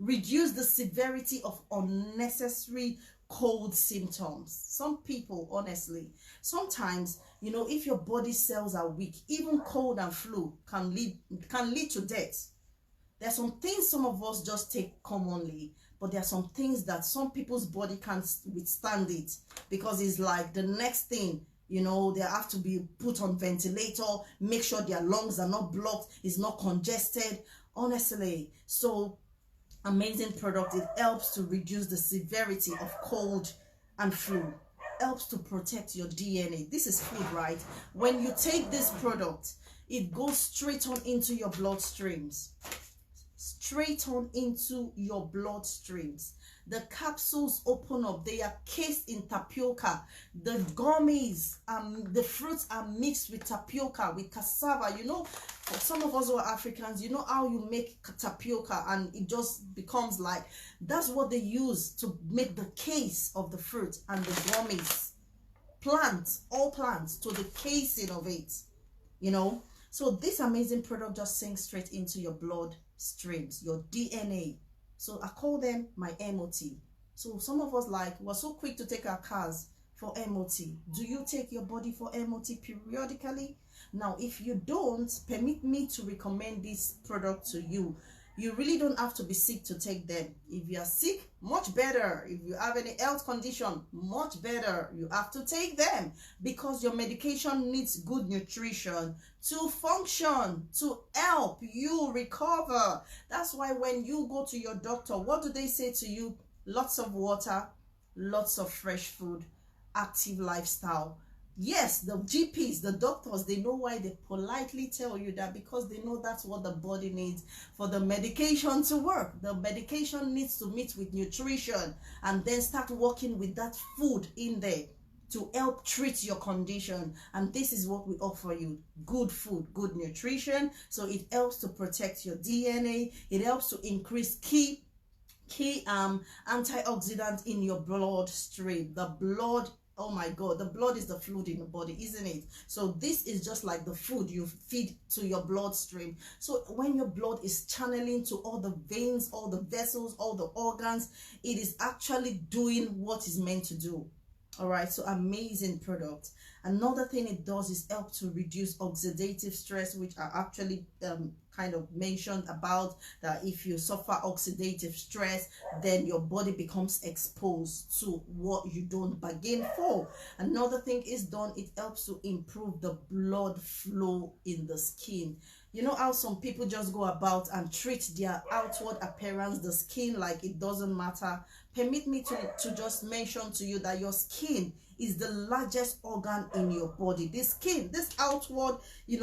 reduce the severity of unnecessary cold symptoms. Some people, honestly, sometimes, if your body cells are weak, even cold and flu can lead to death. There are some things some of us just take commonly, but there are some things that some people's body can't withstand it, because it's like the next thing, they have to be put on ventilator, make sure their lungs are not blocked, is not congested, honestly. So amazing product. It helps to reduce the severity of cold and flu, helps to protect your DNA. This is food, right? When you take this product, it goes straight on into your bloodstreams. Straight on into your bloodstreams. The capsules open up, they are cased in tapioca. The gummies, the fruits are mixed with tapioca, with cassava. For some of us who are Africans, you know how you make tapioca, and it just becomes like, that's what they use to make the case of the fruit and the gummies. All plants to the casing of it, So this amazing product just sinks straight into your blood streams, your DNA. So I call them my MOT. So some of us, we're so quick to take our cars for MOT. Do you take your body for MOT periodically? Now, if you don't, permit me to recommend this product to you. You really don't have to be sick to take them. If you are sick, much better. If you have any health condition, much better. You have to take them, because your medication needs good nutrition to function, to help you recover. That's why when you go to your doctor, what do they say to you? Lots of water, lots of fresh food, active lifestyle. Yes, the GPs, the doctors, they know why they politely tell you that, because they know that's what the body needs for the medication to work. The medication needs to meet with nutrition and then start working with that food in there to help treat your condition. And this is what we offer you: good food, good nutrition. So it helps to protect your DNA. It helps to increase key antioxidant in your bloodstream. The blood, oh my God, the blood is the fluid in the body, isn't it? So this is just like the food you feed to your bloodstream. So when your blood is channeling to all the veins, all the vessels, all the organs, it is actually doing what it's meant to do. All right, so amazing product. Another thing it does is help to reduce oxidative stress, which I actually kind of mentioned about, that if you suffer oxidative stress, then your body becomes exposed to what you don't bargain for. Another thing is done, it helps to improve the blood flow in the skin. You know how some people just go about and treat their outward appearance, the skin, like it doesn't matter. Permit me to just mention to you that your skin is the largest organ in your body. This skin, this outward,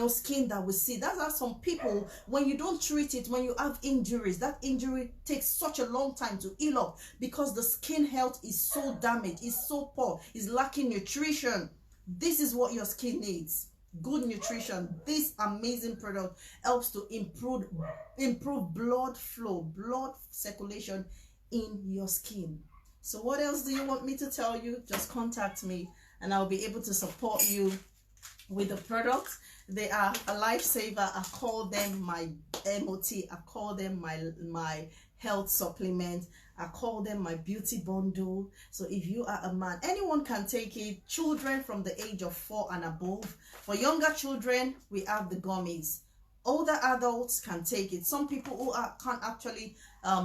skin that we see, that's how some people, when you don't treat it, when you have injuries, that injury takes such a long time to heal up because the skin health is so damaged, is so poor, is lacking nutrition. This is what your skin needs. Good nutrition. This amazing product helps to improve blood flow, blood circulation in your skin. So what else do you want me to tell you? Just contact me and I'll be able to support you with the products. They are a lifesaver. I call them my MOT. I call them my health supplement. I call them my beauty bundle. So if you are a man, anyone can take it. Children from the age of 4 and above. For younger children, we have the gummies. Older adults can take it. Some people who can't actually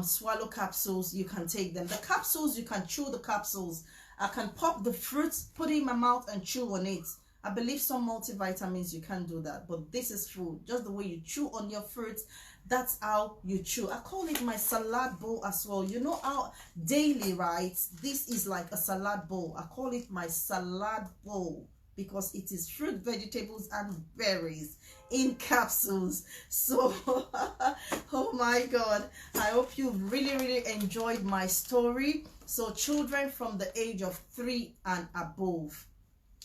swallow capsules, you can take them. The capsules, you can chew the capsules. I can pop the fruits, put it in my mouth and chew on it. I believe some multivitamins you can't do that, but this is food. Just the way you chew on your fruits, that's how you chew. I call it my salad bowl as well. You know how daily, right? This is like a salad bowl. I call it my salad bowl because it is fruit, vegetables, and berries in capsules. So, oh my God, I hope you really enjoyed my story. So children from the age of 3 and above.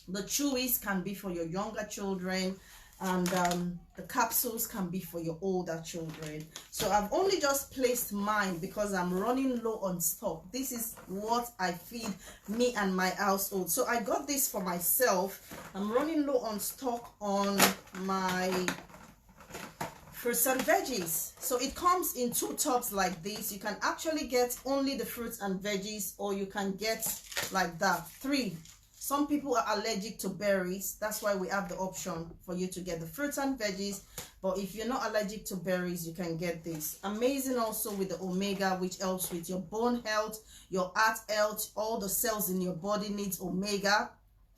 The chewies can be for your younger children, and the capsules can be for your older children. So I've only just placed mine because I'm running low on stock. This is what I feed me and my household. So I got this for myself. I'm running low on stock on my fruits and veggies. So it comes in 2 tubs like this. You can actually get only the fruits and veggies, or you can get like that 3. Some people are allergic to berries. That's why we have the option for you to get the fruits and veggies. But if you're not allergic to berries, you can get this. Amazing also with the omega, which helps with your bone health, your heart health. All the cells in your body needs omega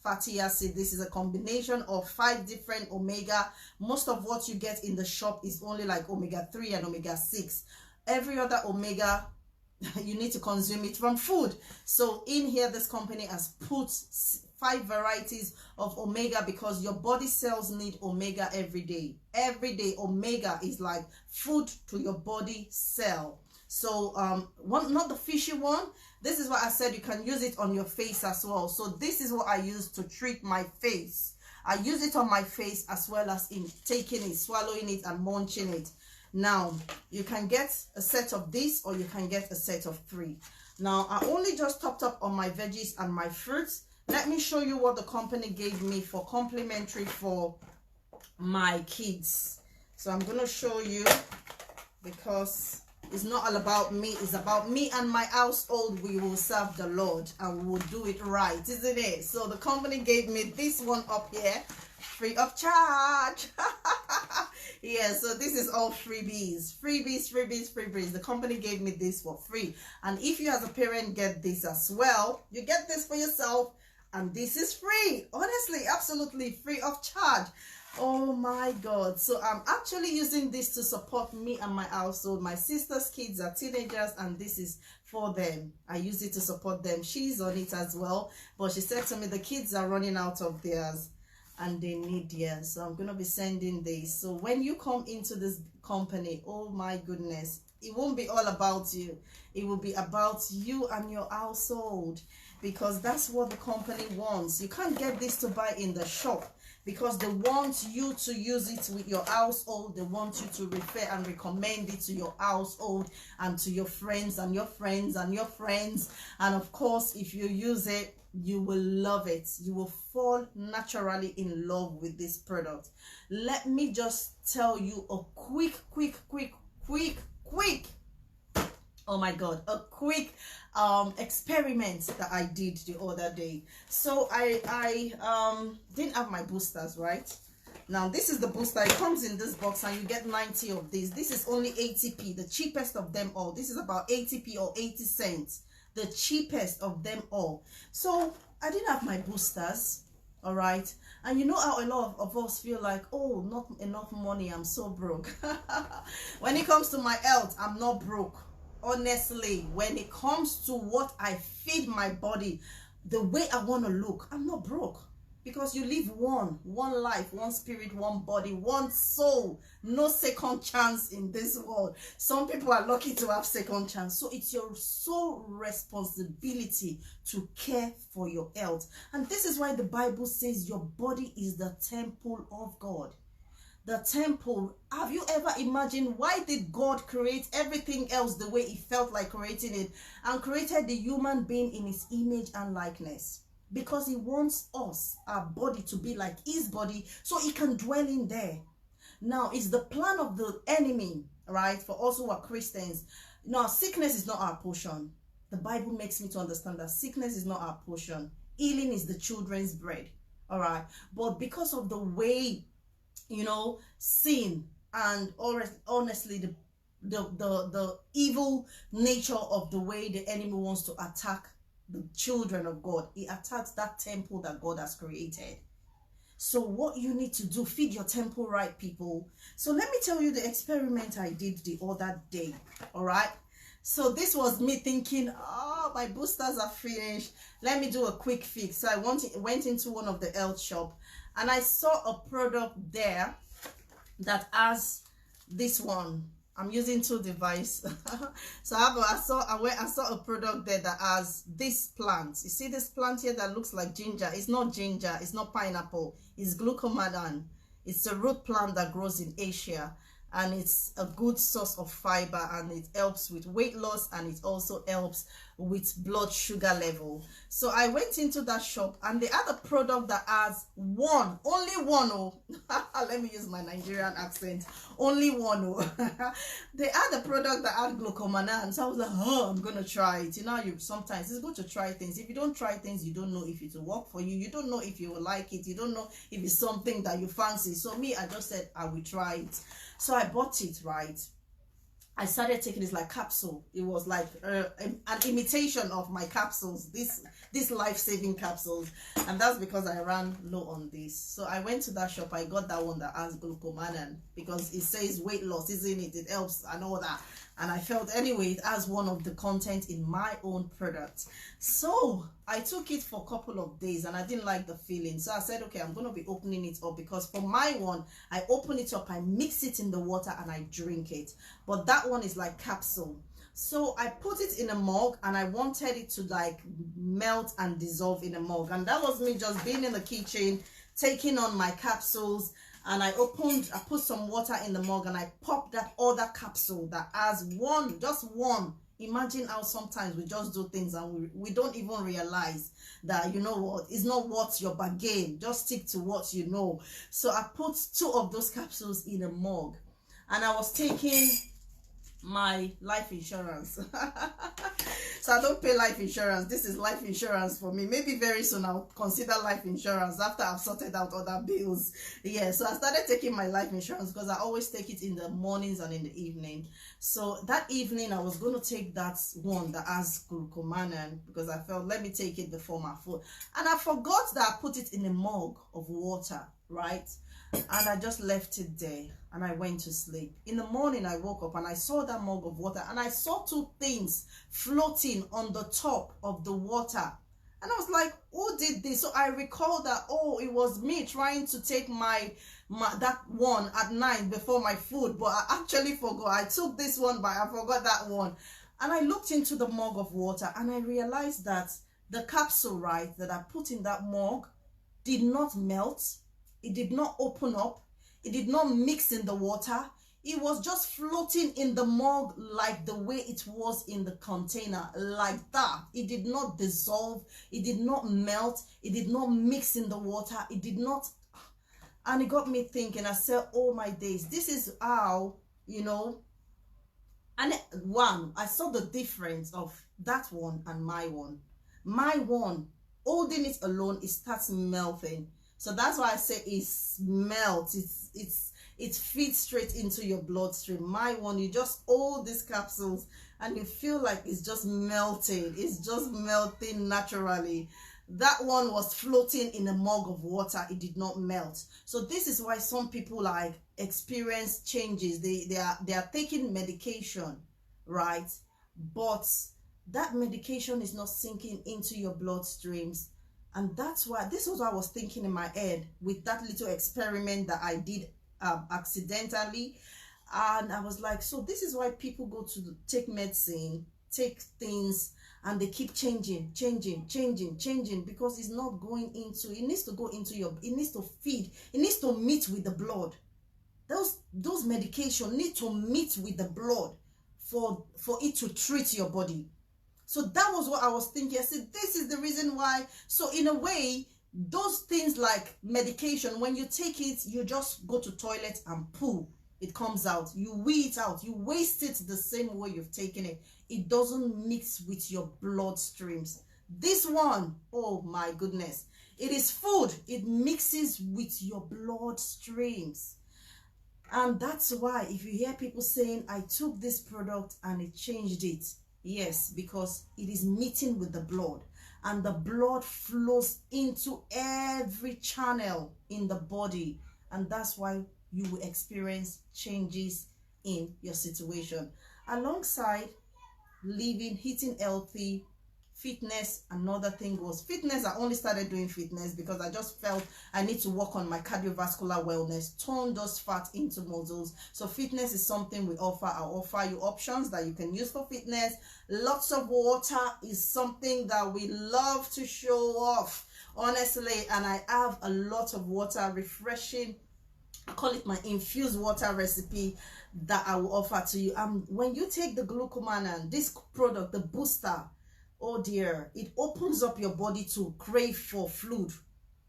fatty acid. This is a combination of 5 different omega. Most of what you get in the shop is only like omega-3 and omega-6. Every other omega, you need to consume it from food. So in here, this company has put 5 varieties of omega because your body cells need omega every day. Every day, omega is like food to your body cell. So not the fishy one. This is what I said, you can use it on your face as well. So this is what I use to treat my face. I use it on my face as well as in taking it, swallowing it, and munching it. Now, you can get a set of this, or you can get a set of 3. Now, I only just topped up on my veggies and my fruits. Let me show you what the company gave me for complimentary for my kids. So I'm going to show you, because it's not all about me. It's about me and my household. We will serve the Lord and we will do it right, isn't it? So the company gave me this one up here, free of charge. Yeah, so this is all freebies. The company gave me this for free. And if you as a parent get this as well, you get this for yourself. And this is free. Honestly, absolutely free of charge. Oh my God. So I'm actually using this to support me and my household. My sister's kids are teenagers and this is for them. I use it to support them. She's on it as well. But she said to me, the kids are running out of theirs and they need theirs. So I'm going to be sending this. So when you come into this company, oh my goodness, it won't be all about you. It will be about you and your household, because that's what the company wants. You can't get this to buy in the shop, because they want you to use it with your household. They want you to refer and recommend it to your household and to your friends and your friends and your friends. And of course, if you use it, you will love it. You will fall naturally in love with this product. Let me just tell you a quick Oh my god, a quick experiment that I did the other day. So I didn't have my boosters, right? Now this is the booster. It comes in this box and you get 90 of these. This is only 80p, the cheapest of them all. This is about 80p or 80 cents, the cheapest of them all. So I didn't have my boosters, all right? And you know how a lot of us feel like, oh, not enough money, I'm so broke. When it comes to my health, I'm not broke. Honestly, when it comes to what I feed my body, the way I want to look, I'm not broke. Because you live one life, one spirit, one body, one soul. No second chance in this world. Some people are lucky to have second chance. So it's your sole responsibility to care for your health. And this is why the Bible says your body is the temple of God. The temple. Have you ever imagined, why did God create everything else the way he felt like creating it, and created the human being in his image and likeness? Because he wants us, our body, to be like his body, so he can dwell in there. Now, it's the plan of the enemy, right, for us who are Christians. Now, sickness is not our portion. The Bible makes me to understand that sickness is not our portion. Healing is the children's bread, all right? But because of the way, you know, sin and honestly the evil nature of the way the enemy wants to attack the children of God, he attacks that temple that God has created. So what you need to do, feed your temple right, people. So let me tell you the experiment I did the other day, all right? So this was me thinking, oh, my boosters are finished, let me do a quick fix. So I went into one of the health shop and I saw a product there that has this one. I'm using two devices. So I saw a product there that has this plant. You see this plant here that looks like ginger? It's not ginger, it's not pineapple, it's glucomannan. It's a root plant that grows in Asia, and it's a good source of fiber, and it helps with weight loss, and it also helps with blood sugar level. So I went into that shop and they had a product that has only one, oh, let me use my Nigerian accent, only one, oh. They had a product that had glucomannan. So I was like, oh, I'm gonna try it. You know, sometimes it's good to try things. If you don't try things, you don't know if it will work for you. You don't know if you will like it. You don't know if it's something that you fancy. So me, I just said I will try it. So I bought it, right? I started taking this like capsule. It was like an imitation of my capsules, this life-saving capsules, and that's because I ran low on this. So I went to that shop. I got that one that has glucomannan because it says weight loss, isn't it? It helps and all that. And I felt anyway it has one of the content in my own product. So I took it for a couple of days and I didn't like the feeling. So I said, okay, I'm going to be opening it up, because for my one, I open it up, I mix it in the water and I drink it. But that one is like capsule. So I put it in a mug and I wanted it to like melt and dissolve in a mug. And that was me just being in the kitchen, taking on my capsules. And I put some water in the mug and I popped that other capsule that has just one. Imagine how sometimes we just do things and we don't even realize that, you know what, it's not what your bargain. Just stick to what you know. So I put 2 of those capsules in a mug and I was taking my life insurance. So I don't pay life insurance. This is life insurance for me. Maybe very soon I'll consider life insurance after I've sorted out other bills. Yeah, so I started taking my life insurance because I always take it in the mornings and in the evening. So that evening I was going to take that one that has glucomannan because I felt, let me take it before my food. And I forgot that I put it in a mug of water, right? And I just left it there and I went to sleep. In the morning I woke up and I saw that mug of water and I saw 2 things floating on the top of the water. And I was like, who did this? So I recalled that, oh, it was me trying to take that one at night before my food, but I actually forgot. I took this one, but I forgot that one. And I looked into the mug of water and I realized that the capsule, right, that I put in that mug did not melt. It did not open up. It did not mix in the water. It was just floating in the mug like the way it was in the container, like that. It did not dissolve. It did not melt. It did not mix in the water. It did not. And it got me thinking. I said, oh my days, this is how, you know, And one, I saw the difference of that one and my one. My one, holding it alone, it starts melting. So that's why I say it's melt. It feeds straight into your bloodstream. My one, you just hold these capsules and you feel like it's just melting. It's just melting naturally. That one was floating in a mug of water. It did not melt. So this is why some people like experience changes. They are taking medication, right? But that medication is not sinking into your bloodstreams. And that's why this was what I was thinking in my head with that little experiment that I did accidentally. And I was like, so this is why people go to take medicine, take things, and they keep changing, because it's not going into, it needs to go into your, it needs to feed, it needs to meet with the blood. Those medication need to meet with the blood for it to treat your body. So that was what I was thinking. I said, this is the reason why. So in a way, those things like medication, when you take it, you just go to toilet and poo. It comes out. You wee it out. You waste it the same way you've taken it. It doesn't mix with your bloodstreams. This one, oh my goodness. It is food. It mixes with your bloodstreams. And that's why if you hear people saying, I took this product and it changed it. Yes, because it is meeting with the blood. And the blood flows into every channel in the body. And that's why you will experience changes in your situation. Alongside living, eating healthy, fitness, another thing was fitness. I only started doing fitness because I just felt I need to work on my cardiovascular wellness, turn those fat into muscles. So fitness is something we offer. I'll offer you options that you can use for fitness. Lots of water is something that we love to show off, honestly. And I have a lot of water, refreshing, I call it my infused water recipe that I will offer to you. When you take the glucoman and this product, the booster, oh dear, it opens up your body to crave for fluid.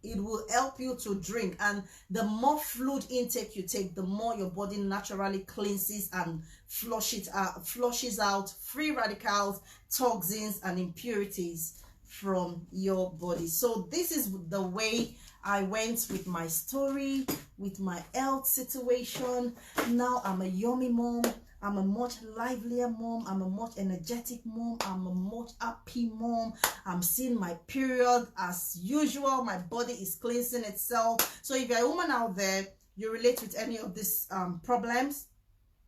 It will help you to drink, and the more fluid intake you take, the more your body naturally cleanses and flushes out free radicals, toxins, and impurities from your body. So this is the way I went with my story, with my health situation. Now I'm a yummy mom. I'm a much livelier mom. I'm a much energetic mom. I'm a much happy mom. I'm seeing my period as usual. My body is cleansing itself. So if you're a woman out there, you relate with any of these problems,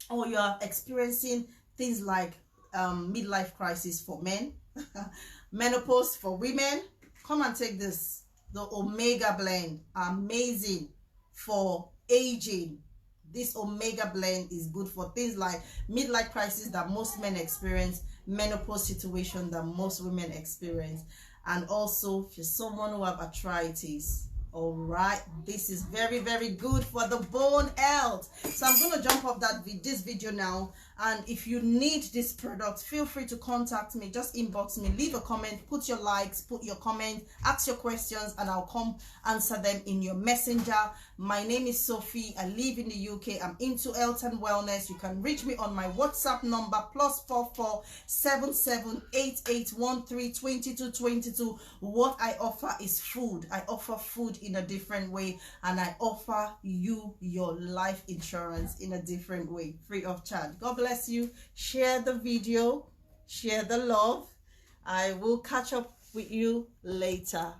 or you're experiencing things like midlife crisis for men, menopause for women, come and take this. The Omega blend, amazing for aging. This Omega blend is good for things like midlife crisis that most men experience, menopause situation that most women experience, and also if you're someone who have arthritis. All right, this is very, very good for the bone health. So I'm going to jump off this video now, and if you need this product, feel free to contact me. Just inbox me, leave a comment, put your likes, put your comment, ask your questions, and I'll come answer them in your messenger. My name is Sophie. I live in the UK. I'm into health and wellness. You can reach me on my WhatsApp number +44 7788132222. What I offer is food. I offer food in a different way, and I offer you your life insurance in a different way, free of charge. God bless you. Share the video, share the love. I will catch up with you later.